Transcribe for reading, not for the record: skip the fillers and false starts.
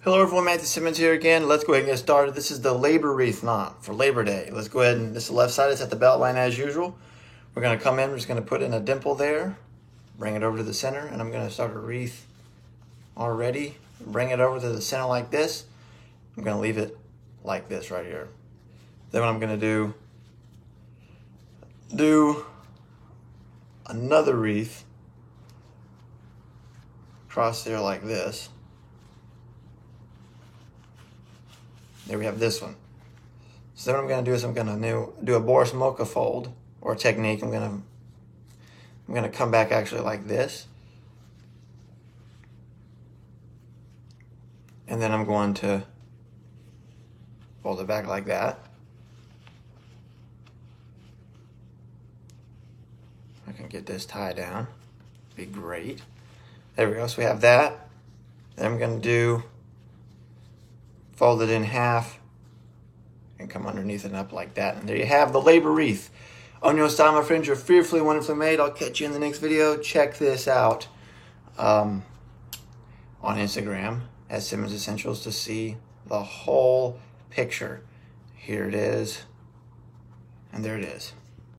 Hello everyone, Matthew Simmons here again. Let's go ahead and get started. This is the labor wreath knot for Labor Day. Let's go ahead and, this is the left side, it's at the belt line as usual. We're gonna come in, we're just gonna put in a dimple there, bring it over to the center, and I'm gonna start a wreath already. Bring it over to the center like this. I'm gonna leave it like this right here. Then what I'm gonna do another wreath across there like this. There we have this one. So then what I'm gonna do is I'm gonna do a Boris Mocha fold or technique. I'm gonna come back actually like this. And then I'm going to fold it back like that. I can get this tie down, be great. There we go, so we have that. Then I'm gonna fold it in half and come underneath and up like that. And there you have the labor wreath. On your style, my friends, you're fearfully, wonderfully made. I'll catch you in the next video. Check this out on Instagram at Simmons Essentials to see the whole picture. Here it is, and there it is.